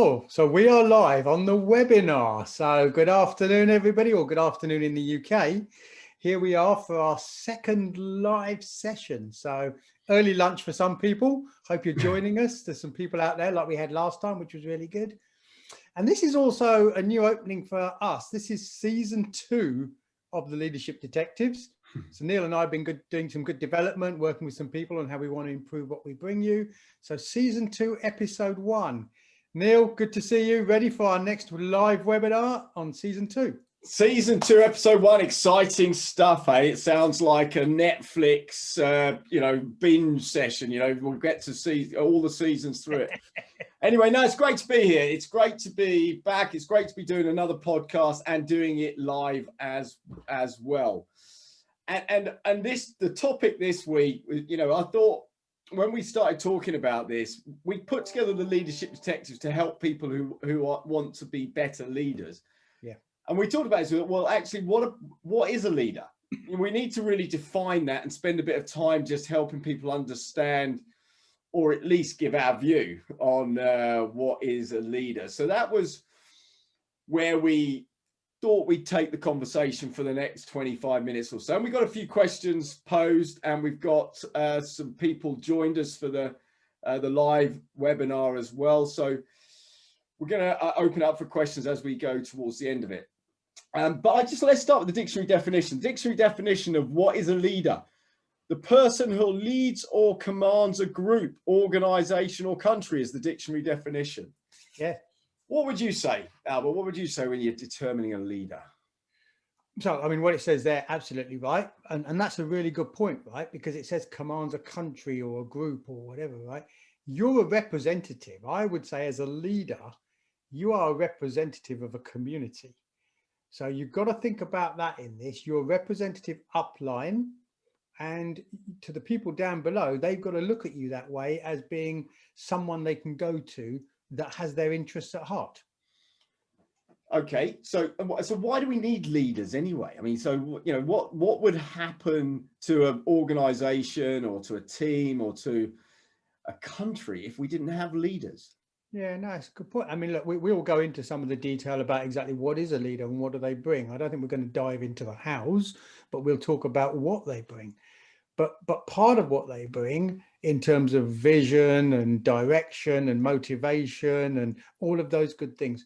Oh, so we are live on the webinar. So good afternoon, everybody, or good afternoon in the UK. Here we are for our second live session. So early lunch for some people. Hope you're joining us. There's some people out there like we had last time, which was really good. And this is also a new opening for us. This is season 2 of the Leadership Detectives. So Neil and I have been doing some good development, working with some people on how we want to improve what we bring you. So season 2, episode 1. Neil, good to see you. Ready for our next live webinar on season 2. Season 2, episode 1, exciting stuff, eh? It sounds like a Netflix, binge session. We'll get to see all the seasons through it. Anyway, no, it's great to be here. It's great to be back. It's great to be doing another podcast and doing it live as well. And the topic this week, I thought when we started talking about this, we put together the Leadership Detectives to help people who want to be better leaders. Yeah. And we talked about it. Well, actually, what is a leader? We need to really define that and spend a bit of time just helping people understand, or at least give our view on what is a leader. So that was where we thought we'd take the conversation for the next 25 minutes or so. And we got a few questions posed, and we've got some people joined us for the live webinar as well. So we're going to open up for questions as we go towards the end of it. But let's start with the dictionary definition. Dictionary definition of what is a leader: the person who leads or commands a group, organization, or country is the dictionary definition. Yeah. What would you say, Albert? What would you say when you're determining a leader? So, I mean, what it says there, absolutely right. And that's a really good point, right? Because it says commands a country or a group or whatever, right? You're a representative. I would say as a leader, you are a representative of a community. So you've got to think about that in this. You're a representative upline, and to the people down below, they've got to look at you that way as being someone they can go to that has their interests at heart. Okay, so why do we need leaders anyway? I mean, so what would happen to an organization or to a team or to a country if we didn't have leaders? Yeah, no, it's a good point. I mean, look, we'll go into some of the detail about exactly what is a leader and what do they bring. I don't think we're going to dive into the hows, but we'll talk about what they bring. But part of what they bring in terms of vision and direction and motivation and all of those good things,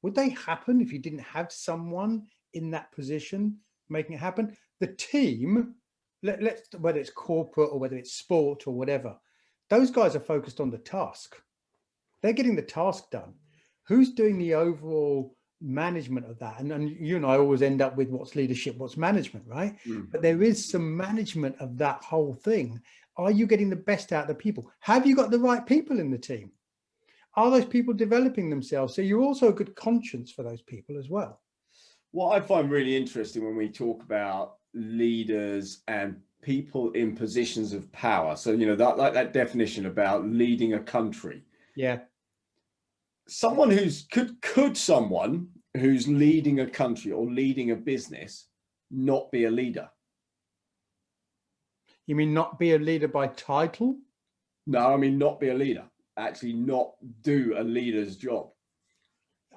would they happen if you didn't have someone in that position making it happen? The team, whether it's corporate or whether it's sport or whatever, those guys are focused on the task. They're getting the task done. Who's doing the overall management of that? And you and I always end up with what's leadership, what's management, right? But there is some management of that whole thing. Are you getting the best out of the people? Have you got the right people in the team? Are those people developing themselves? So you're also a good conscience for those people as well. What I find really interesting when we talk about leaders and people in positions of power, so that definition about leading a country. Yeah. Someone could someone who's leading a country or leading a business not be a leader? You mean not be a leader by title? No, I mean not be a leader. Actually not do a leader's job.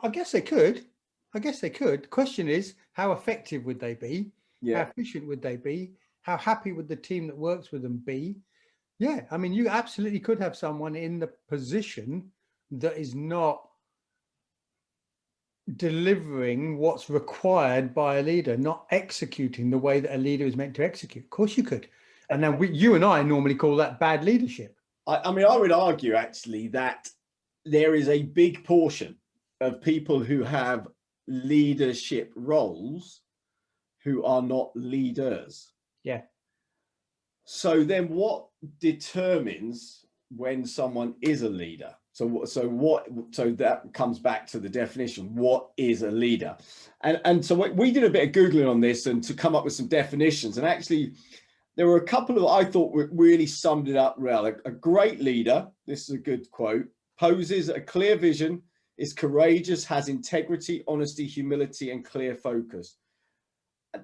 I guess they could. The question is, how effective would they be? Yeah. How efficient would they be? How happy would the team that works with them be? Yeah, I mean, you absolutely could have someone in the position that is not delivering what's required by a leader, not executing the way that a leader is meant to execute. Of course you could. And now you and I normally call that bad leadership. I mean, I would argue actually that there is a big portion of people who have leadership roles who are not leaders. Yeah. So then what determines when someone is a leader? So that comes back to the definition. What is a leader? And so we did a bit of Googling on this and to come up with some definitions. And actually, there were a couple of, I thought really summed it up well. A great leader, this is a good quote, poses a clear vision, is courageous, has integrity, honesty, humility, and clear focus.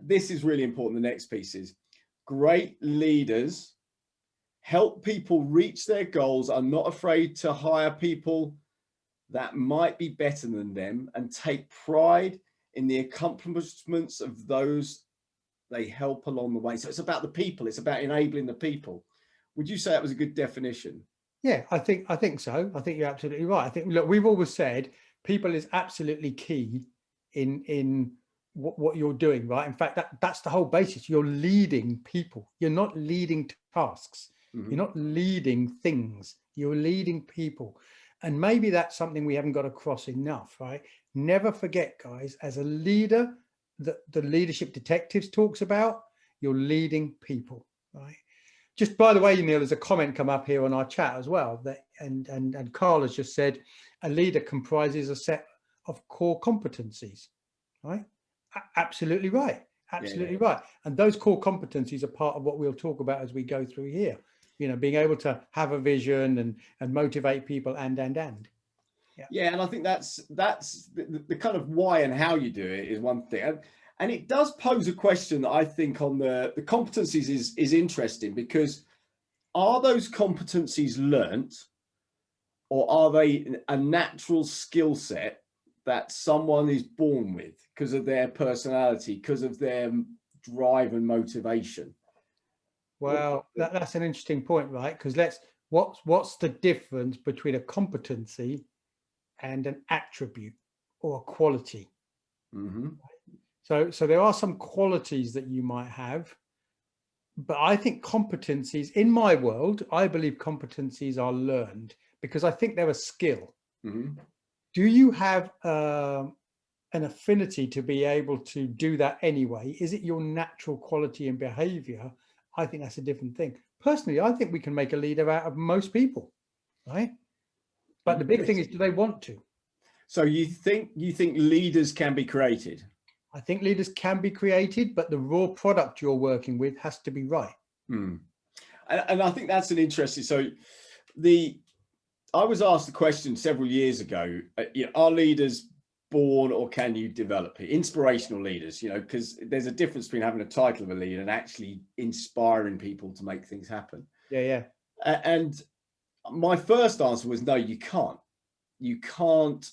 This is really important. The next piece is great leaders help people reach their goals, are not afraid to hire people that might be better than them and take pride in the accomplishments of those they help along the way. So it's about the people. It's about enabling the people. Would you say that was a good definition? Yeah, I think so. I think you're absolutely right. I think, look, we've always said people is absolutely key in what you're doing, right? In fact, that's the whole basis. You're leading people. You're not leading tasks. Mm-hmm. You're not leading things. You're leading people. And maybe that's something we haven't got across enough, right? Never forget, guys, as a leader, that the leadership detectives talks about, you're leading people, right? Just by the way, Neil, there's a comment come up here on our chat as well, that and Carl has just said a leader comprises a set of core competencies, right? Absolutely right. Absolutely right. And those core competencies are part of what we'll talk about as we go through here. You know, being able to have a vision and motivate people and. Yeah, and I think that's the kind of why and how you do it is one thing. And it does pose a question that I think on the competencies is interesting, because are those competencies learnt, or are they a natural skill set that someone is born with because of their personality, because of their drive and motivation? Well, that's an interesting point, right? Because what's the difference between a competency and an attribute or a quality? Mm-hmm. So there are some qualities that you might have, but I think competencies, in my world, I believe competencies are learned because I think they're a skill. Mm-hmm. Do you have an affinity to be able to do that anyway? Is it your natural quality and behavior? I think that's a different thing. Personally, I think we can make a leader out of most people, right? But the big thing is, do they want to? So you think leaders can be created? I think leaders can be created, but the raw product you're working with has to be right. And I think that's an interesting. So I was asked the question several years ago, are leaders born or can you develop it? Inspirational leaders, because there's a difference between having a title of a leader and actually inspiring people to make things happen. Yeah. And my first answer was no, you can't. You can't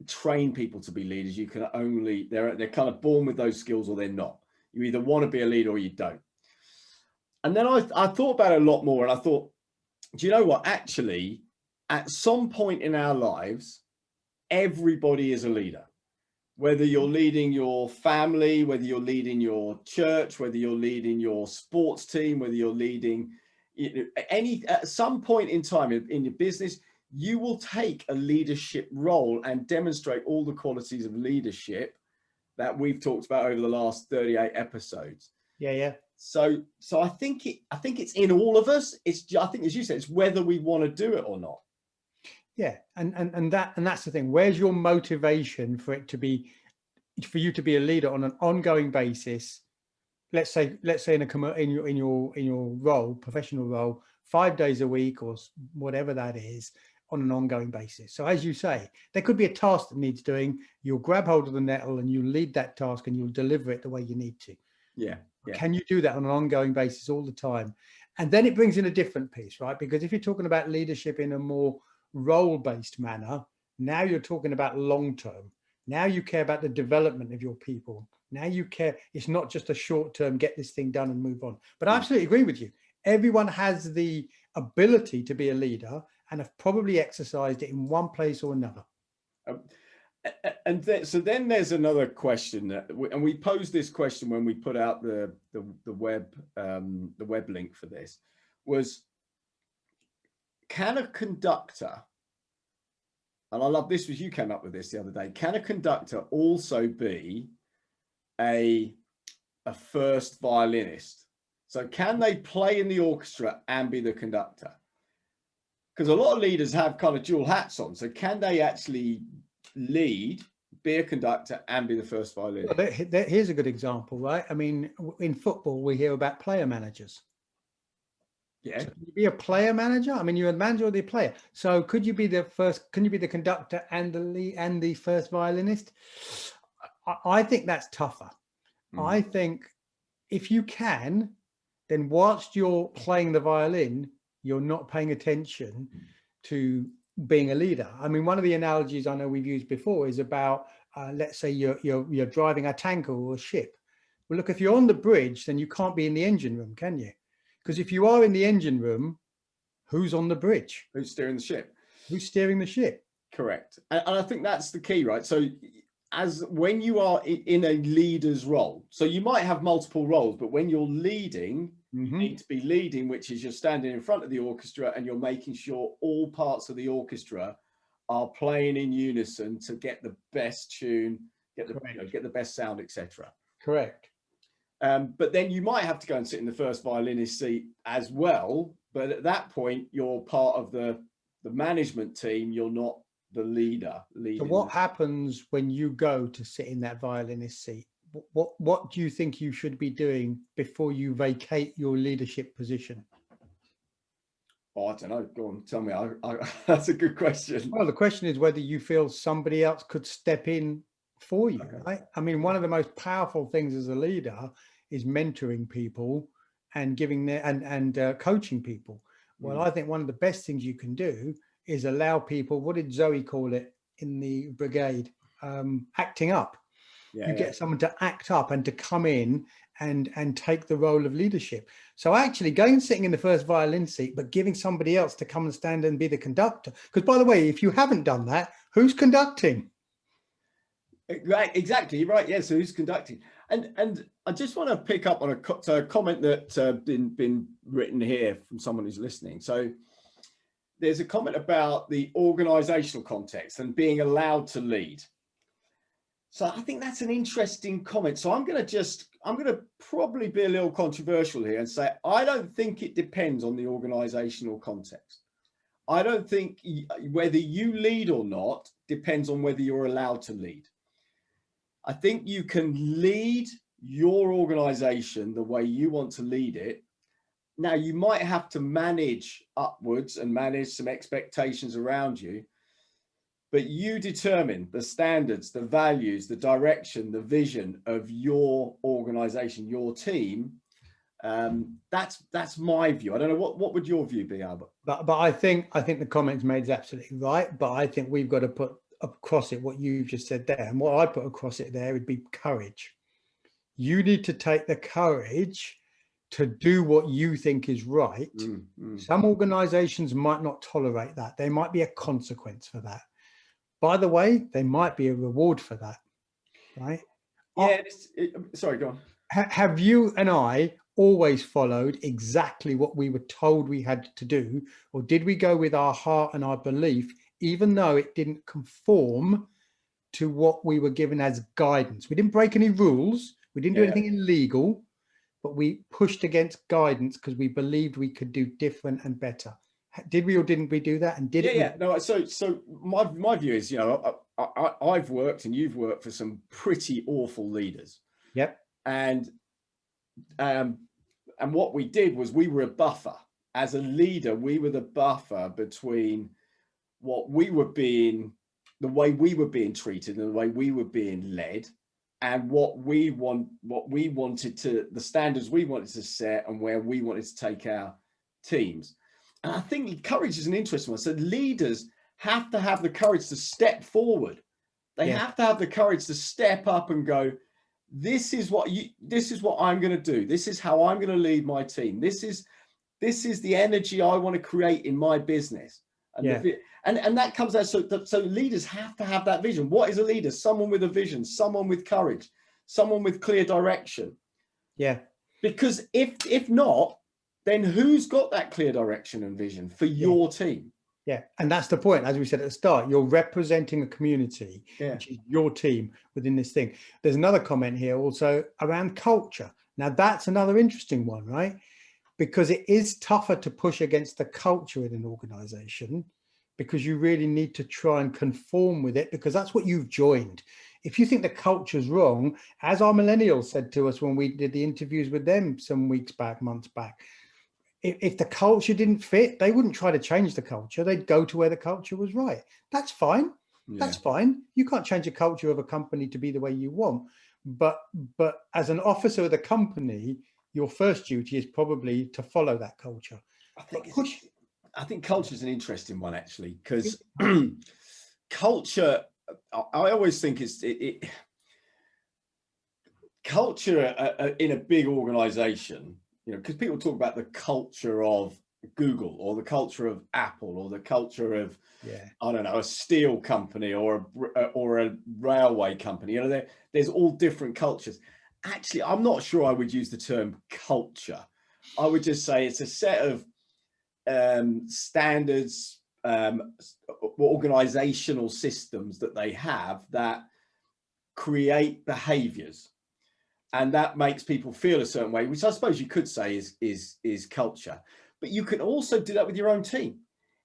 train people to be leaders. You can only, they're kind of born with those skills or they're not. You either want to be a leader or you don't. And then I thought about it a lot more, and I thought, do you know what? Actually, at some point in our lives, everybody is a leader. Whether you're leading your family, whether you're leading your church, whether you're leading your sports team, whether you're leading at some point in time in your business, you will take a leadership role and demonstrate all the qualities of leadership that we've talked about over the last 38 episodes. Yeah. So I think it's in all of us. I think, as you said, it's whether we want to do it or not. Yeah, and that's the thing. Where's your motivation for you to be a leader on an ongoing basis? Let's say in your role, professional role, 5 days a week or whatever that is, on an ongoing basis. So as you say, there could be a task that needs doing. You'll grab hold of the nettle and you lead that task and you'll deliver it the way you need to. Yeah. Can you do that on an ongoing basis all the time? And then it brings in a different piece, right? Because if you're talking about leadership in a more role-based manner, now you're talking about long-term. Now you care about the development of your people. Now you care, it's not just a short-term, get this thing done and move on. But I absolutely agree with you. Everyone has the ability to be a leader and have probably exercised it in one place or another. So then there's another question and we posed this question when we put out the web link for this, was, can a conductor, and I love this, was you came up with this the other day, can a conductor also be a first violinist? So can they play in the orchestra and be the conductor? Because a lot of leaders have kind of dual hats on. So can they actually lead, be a conductor and be the first violinist? Well, here's a good example, right? I mean, in football, we hear about player managers. Yeah. So can you be a player manager? I mean, you're a manager or the player. So could you be the first, can you be the conductor and the first violinist? I think that's tougher. I think if you can, then whilst you're playing the violin, you're not paying attention to being a leader. I mean, one of the analogies I know we've used before is about, let's say you're driving a tanker or a ship. Well, look, if you're on the bridge, then you can't be in the engine room, can you? Because if you are in the engine room, who's on the bridge? Who's steering the ship? Who's steering the ship? Correct. And I think that's the key, right? So as when you are in a leader's role, so you might have multiple roles, but when you're leading, you need to be leading, which is you're standing in front of the orchestra and you're making sure all parts of the orchestra are playing in unison to get the best tune, get the best sound, etc. Correct. But then you might have to go and sit in the first violinist seat as well. But at that point, you're part of the management team. You're not the leader. So what happens when you go to sit in that violinist seat? What do you think you should be doing before you vacate your leadership position? Oh, I don't know. Go on, tell me. That's a good question. Well, the question is whether you feel somebody else could step in for you, right? I mean, one of the most powerful things as a leader is mentoring people and giving their and coaching people. Well, I think one of the best things you can do is allow people, what did Zoe call it in the brigade? Acting up. You get someone to act up and to come in and take the role of leadership. So actually going and sitting in the first violin seat, but giving somebody else to come and stand and be the conductor. Because by the way, if you haven't done that, who's conducting? Right, exactly, right. Yeah, so who's conducting? And I just want to pick up on a comment that's been written here from someone who's listening. So there's a comment about the organizational context and being allowed to lead. So I think that's an interesting comment. So I'm going to probably be a little controversial here and say, I don't think it depends on the organizational context. I don't think whether you lead or not depends on whether you're allowed to lead. I think you can lead your organization the way you want to lead it. Now, you might have to manage upwards and manage some expectations around you, but you determine the standards, the values, the direction, the vision of your organization, your team. That's my view. I don't know, what would your view be, Albert? But I think the comments made is absolutely right. But I think we've got to put across it what you've just said there, and what I put across it there would be courage. You need to take the courage to do what you think is right. Some organizations might not tolerate that. There might be a consequence for that. By the way, there might be a reward for that, right? Yeah. Sorry, go on. Have you and I always followed exactly what we were told we had to do, or did we go with our heart and our belief, even though it didn't conform to what we were given as guidance? We didn't break any rules. We didn't do anything illegal, but we pushed against guidance because we believed we could do different and better. Did we or didn't we do that? And did it? Yeah. No. So my view is, I've worked and you've worked for some pretty awful leaders. Yep. And what we did was we were a buffer. As a leader, we were the buffer between what we were being, the way we were being treated and the way we were being led, and what we wanted to, the standards we wanted to set and where we wanted to take our teams. And I think courage is an interesting one. So leaders have to have the courage to step forward. They have to have the courage to step up and go, this is what I'm going to do. This is how I'm going to lead my team. This is the energy I want to create in my business. And that comes out. So leaders have to have that vision. What is a leader? Someone with a vision, someone with courage, someone with clear direction. Yeah. Because if not, then who's got that clear direction and vision for your team? Yeah. And that's the point. As we said at the start, you're representing a community, which is your team within this thing. There's another comment here also around culture. Now, that's another interesting one, right? Because it is tougher to push against the culture in an organization, because you really need to try and conform with it, because that's what you've joined. If you think the culture's wrong, as our millennials said to us when we did the interviews with them some months back, if the culture didn't fit, they wouldn't try to change the culture. They'd go to where the culture was right. That's fine. That's fine. You can't change the culture of a company to be the way you want. But as an officer of the company, your first duty is probably to follow that culture. I think I think culture is an interesting one, actually, because culture, I always think culture in a big organization, because people talk about the culture of Google or the culture of Apple or the culture of, I don't know, a steel company or a railway company. There's all different cultures. Actually, I'm not sure I would use the term culture. I would just say it's a set of standards, organizational systems that they have that create behaviors, and that makes people feel a certain way, which I suppose you could say is culture. But you can also do that with your own team.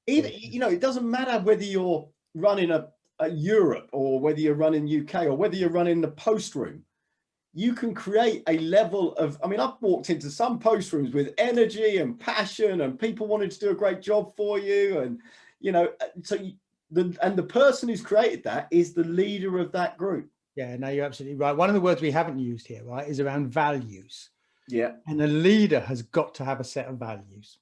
Either, it doesn't matter whether you're running a Europe or whether you're running UK or whether you're running the post room. You can create a level of, I've walked into some post rooms with energy and passion and people wanting to do a great job for you. And, the person who's created that is the leader of that group. Yeah, no, you're absolutely right. One of the words we haven't used here, right, is around values. Yeah. And a leader has got to have a set of values.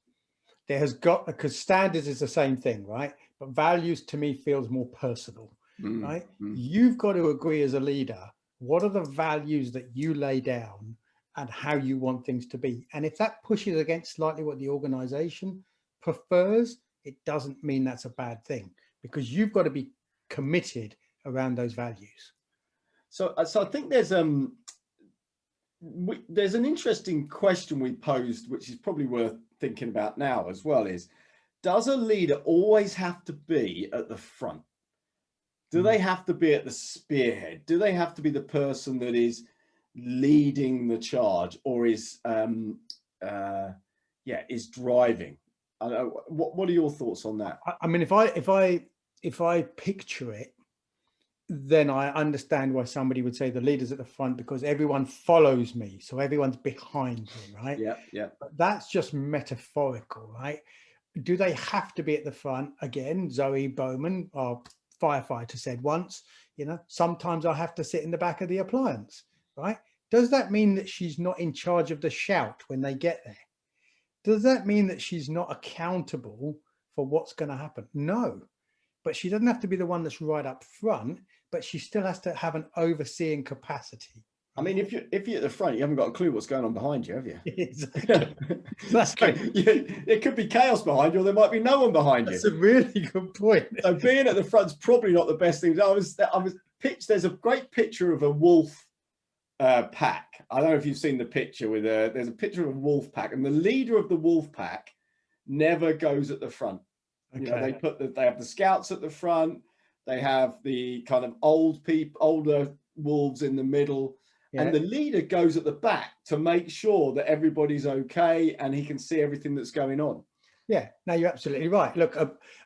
There has got, because standards is the same thing, right? But values to me feels more personal, right? You've got to agree as a leader, what are the values that you lay down and how you want things to be? And if that pushes against slightly what the organization prefers, it doesn't mean that's a bad thing, because you've got to be committed around those values. So I think there's an interesting question we posed, which is probably worth thinking about now as well, is, does a leader always have to be at the front? Do they have to be at the spearhead? Do they have to be the person that is leading the charge, or is driving? I don't know, what are your thoughts on that? If I picture it, then I understand why somebody would say the leader's at the front, because everyone follows me, so everyone's behind me, right? Yeah. But that's just metaphorical, right? Do they have to be at the front? Again, Zoe Bowman, our firefighter, said once, sometimes I have to sit in the back of the appliance, right? Does that mean that she's not in charge of the shout when they get there? Does that mean that she's not accountable for what's going to happen? No, but she doesn't have to be the one that's right up front, but she still has to have an overseeing capacity. Right? If you're at the front, you haven't got a clue what's going on behind you, have you? Exactly. It could be chaos behind you, or there might be no one behind you. That's a really good point. So being at the front's probably not the best thing. There's a great picture of a wolf pack. I don't know if you've seen the picture there's a picture of a wolf pack, and the leader of the wolf pack never goes at the front. Okay. They have the scouts at the front. They have the kind of older wolves in the middle, and the leader goes at the back to make sure that everybody's okay and he can see everything that's going on. Yeah, no, you're absolutely right. Look,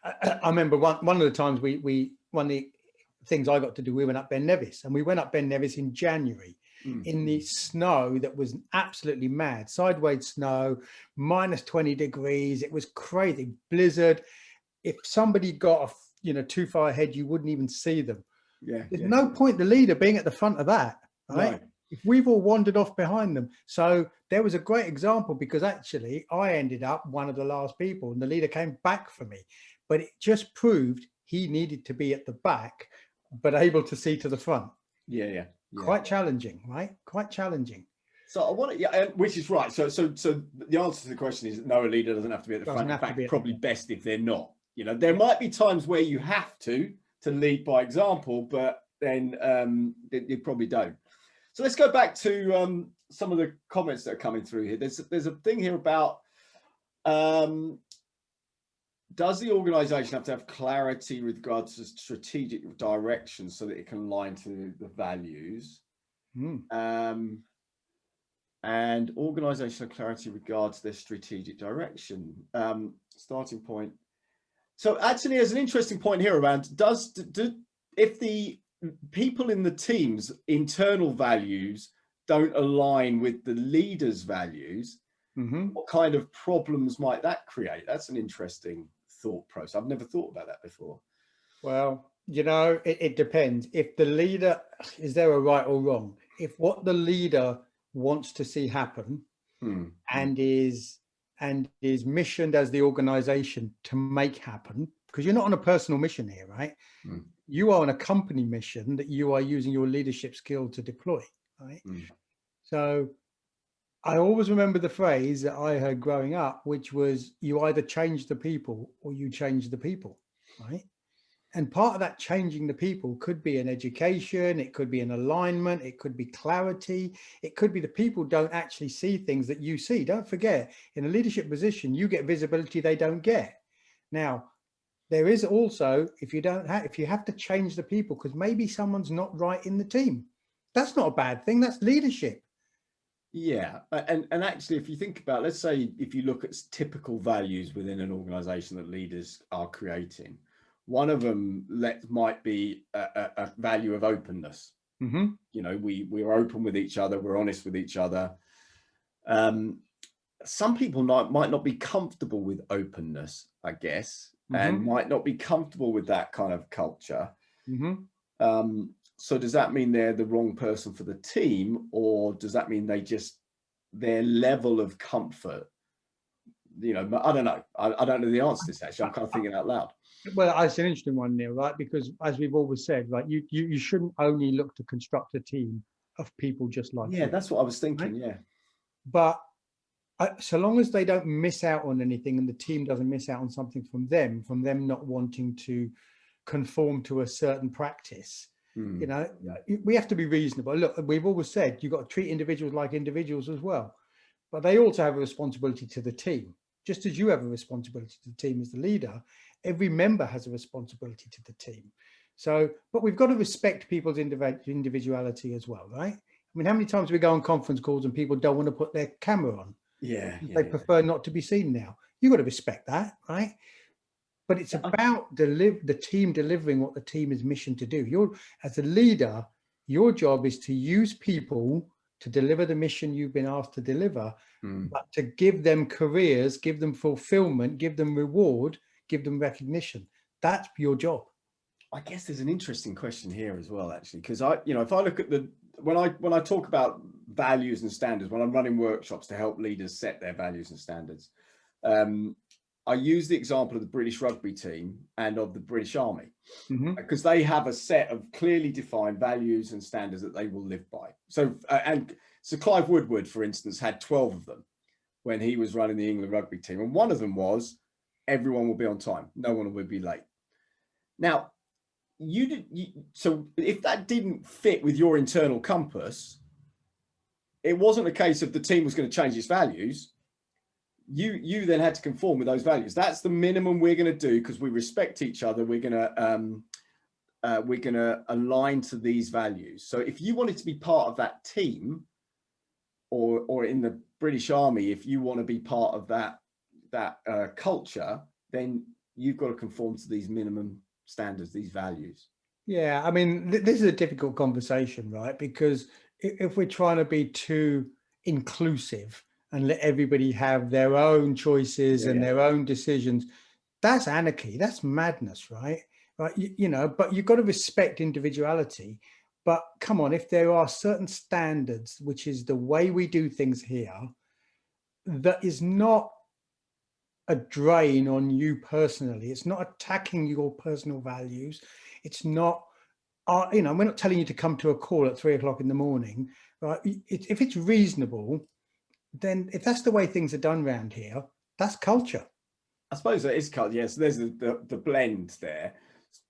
I remember one of the times one of the things I got to do, we went up Ben Nevis, and we went up Ben Nevis in January in the snow that was absolutely mad, sideways snow, minus 20 degrees. It was crazy, blizzard. If somebody got too far ahead, you wouldn't even see them. There's no point the leader being at the front of that, right? No. If we've all wandered off behind them. So there was a great example, because actually I ended up one of the last people and the leader came back for me, but it just proved he needed to be at the back, but able to see to the front. Yeah. Quite challenging, right? Quite challenging. So I want to, which is right. So the answer to the question is no, a leader doesn't have to be at the front. In fact, probably best if they're not. There might be times where you have to lead by example, but then you probably don't. So let's go back to some of the comments that are coming through here. There's a thing here about does the organization have to have clarity with regards to strategic direction so that it can align to the values? And organizational clarity regards their strategic direction. Starting point. So actually, there's an interesting point here around if the people in the team's internal values don't align with the leader's values, what kind of problems might that create? That's an interesting thought process. I've never thought about that before. Well, it depends. If the leader, is there a right or wrong? If what the leader wants to see happen and and is missioned as the organization to make happen, because you're not on a personal mission here, right? Mm. You are on a company mission that you are using your leadership skill to deploy, right? Mm. So I always remember the phrase that I heard growing up, which was, you either change the people or you change the people, right? And part of that changing the people could be an education, it could be an alignment, it could be clarity, it could be the people don't actually see things that you see. Don't forget, in a leadership position, you get visibility they don't get. Now, there is also, if you have to change the people because maybe someone's not right in the team, that's not a bad thing. That's leadership. Yeah, and actually, if you think about, let's say, if you look at typical values within an organization that leaders are creating, one of them might be a value of openness. Mm-hmm. You know, we're open with each other, we're honest with each other. Some people might not be comfortable with openness, I guess, and might not be comfortable with that kind of culture. Mm-hmm. So does that mean they're the wrong person for the team, or does that mean their level of comfort? You know, I don't know. I don't know the answer to this, actually. I'm kind of thinking out loud. Well, it's an interesting one, Neil, right? Because as we've always said, right, you shouldn't only look to construct a team of people just like Yeah, you, that's what I was thinking. right? Yeah. But so long as they don't miss out on anything and the team doesn't miss out on something from them not wanting to conform to a certain practice, you know, we have to be reasonable. Look, we've always said you've got to treat individuals like individuals as well, but they also have a responsibility to the team. Just as you have a responsibility to the team as the leader, every member has a responsibility to the team. So, but we've got to respect people's individuality as well, right? I mean, how many times we go on conference calls and people don't want to put their camera on? Yeah. They prefer not to be seen now. You've got to respect that, right? But it's about the team delivering what the team is missioned to do. As a leader, your job is to use people to deliver the mission you've been asked to deliver, but to give them careers, give them fulfillment, give them reward, give them recognition. That's your job. I guess there's an interesting question here as well, actually, because if I look at when I talk about values and standards, when I'm running workshops to help leaders set their values and standards, I use the example of the British rugby team and of the British Army, because they have a set of clearly defined values and standards that they will live by. So Clive Woodward, for instance, had 12 of them when he was running the England rugby team. And one of them was, everyone will be on time. No one will be late. Now, so if that didn't fit with your internal compass, it wasn't a case of the team was going to change its values. You then had to conform with those values. That's the minimum we're going to do because we respect each other. We're going to align to these values. So if you wanted to be part of that team, or in the British Army, if you want to be part of that culture, then you've got to conform to these minimum standards, these values. Yeah, I mean, this is a difficult conversation, right? Because if we're trying to be too inclusive and let everybody have their own choices and their own decisions, that's anarchy, that's madness, right? Right, you know, but you've got to respect individuality. But come on, if there are certain standards, which is the way we do things here, that is not a drain on you personally, it's not attacking your personal values, it's not, you know, we're not telling you to come to a call at 3 o'clock in the morning, right? If it's reasonable, then if that's the way things are done around here, that's culture. I suppose that is culture. Yes, there's the blend there.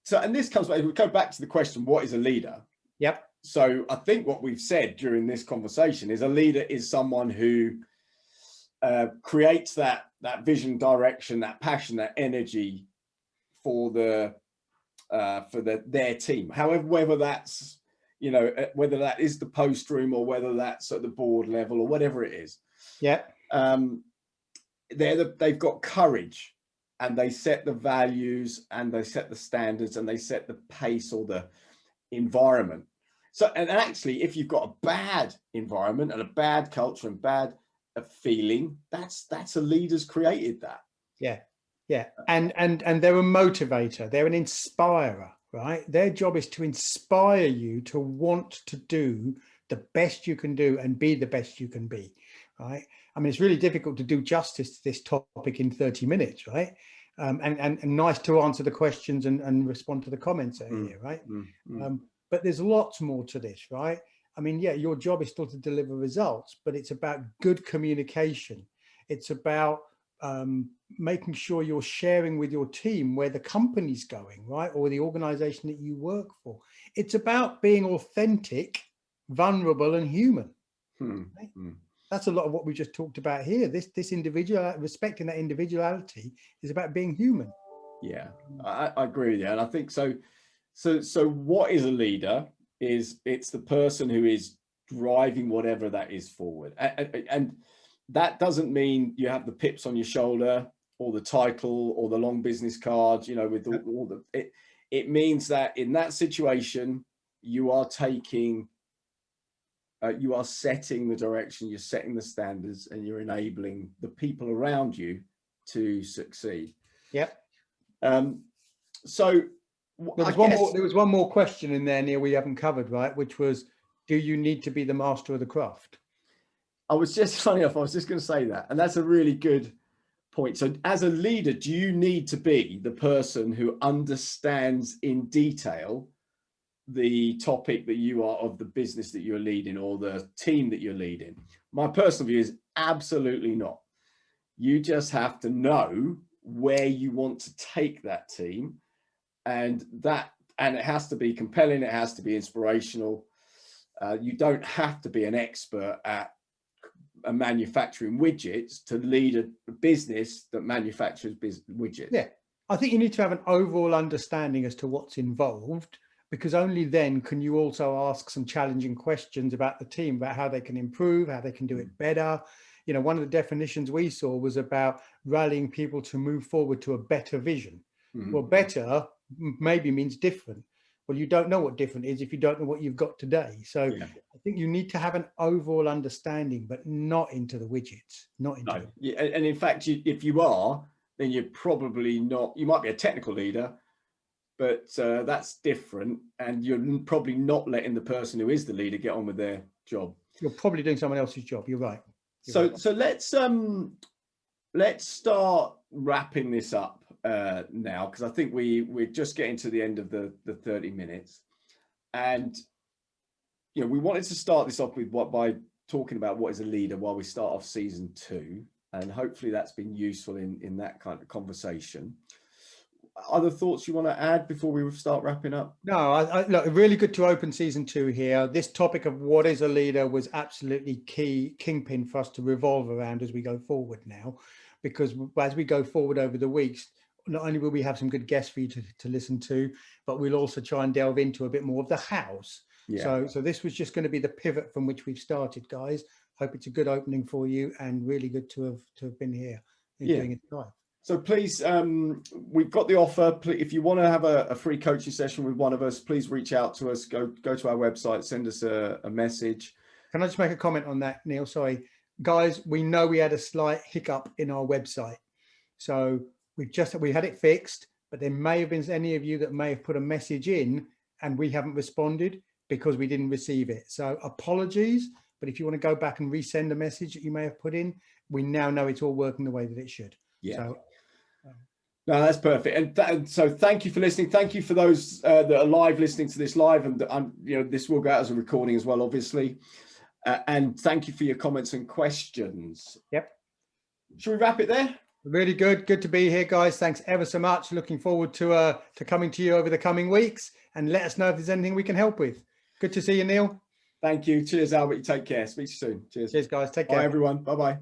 So, and this comes back, we go back to the question, what is a leader? Yep. So I think what we've said during this conversation is a leader is someone who creates that vision, direction, that passion, that energy for their team. However, whether that's, you know, whether that is the post room or whether that's at the board level or whatever it is. Yeah. They've got courage, and they set the values and they set the standards and they set the pace or the environment. So, and actually, if you've got a bad environment and a bad culture and bad feeling, that's a leader's created that. Yeah. Yeah. And they're a motivator. They're an inspirer, right? Their job is to inspire you to want to do the best you can do and be the best you can be, right? I mean, it's really difficult to do justice to this topic in 30 minutes, right? And nice to answer the questions and respond to the comments that are here, right? But there's lots more to this, right? I mean, yeah, your job is still to deliver results, but it's about good communication. It's about making sure you're sharing with your team where the company's going, right? Or the organization that you work for. It's about being authentic, vulnerable, and human. Right? That's a lot of what we just talked about here. This individual, respecting that individuality, is about being human. Yeah, I agree with you, and I think so. So what is a leader? It's the person who is driving whatever that is forward, and that doesn't mean you have the pips on your shoulder or the title or the long business cards, you know, with all the. It means that in that situation, you are taking. You are setting the direction, you're setting the standards, and you're enabling the people around you to succeed. Yep. So there was one more question in there, Neil, we haven't covered, right? Which was, do you need to be the master of the craft? I was just, funny enough, I was just going to say that. And that's a really good point. So as a leader, do you need to be the person who understands in detail the topic that you are, of the business that you're leading or the team that you're leading? My personal view is absolutely not. You just have to know where you want to take that team, and it has to be compelling, it has to be inspirational. You don't have to be an expert at manufacturing widgets to lead a business that manufactures widgets. Yeah, I think you need to have an overall understanding as to what's involved, because only then can you also ask some challenging questions about the team, about how they can improve, how they can do it better. You know, one of the definitions we saw was about rallying people to move forward to a better vision. Well, better maybe means different. Well, you don't know what different is if you don't know what you've got today. So I think you need to have an overall understanding, but not into the widgets, not into and in fact, if you are, then you're probably not. You might be a technical leader, but that's different, and you're probably not letting the person who is the leader get on with their job. You're probably doing someone else's job. You're right. So let's start wrapping this up now, because I think we're just getting to the end of the 30 minutes, and you know, we wanted to start this off with by talking about what is a leader while we start off season 2, and hopefully that's been useful in that kind of conversation. Other thoughts you want to add before we start wrapping up? No, look, really good to open season 2 here. This topic of what is a leader was absolutely kingpin for us to revolve around as we go forward now, because as we go forward over the weeks, not only will we have some good guests for you to listen to, but we'll also try and delve into a bit more of the hows. So this was just going to be the pivot from which we've started, guys. Hope it's a good opening for you, and really good to have been here doing it live. So please, we've got the offer. If you want to have a free coaching session with one of us, please reach out to us. Go to our website, send us a message. Can I just make a comment on that, Neil? Sorry, guys, we know we had a slight hiccup in our website. So we had it fixed, but there may have been any of you that may have put a message in and we haven't responded because we didn't receive it. So apologies, but if you want to go back and resend a message that you may have put in, we now know it's all working the way that it should. Yeah. So, no, that's perfect. And so thank you for listening. Thank you for those that are live listening to this live, and you know, this will go out as a recording as well, obviously. And thank you for your comments and questions. Yep. Should we wrap it there? Really good. Good to be here, guys. Thanks ever so much. Looking forward to coming to you over the coming weeks, and let us know if there's anything we can help with. Good to see you, Neil. Thank you. Cheers, Albert. You take care. Speak to you soon. Cheers. Cheers, guys. Take care. Bye, everyone. Bye-bye.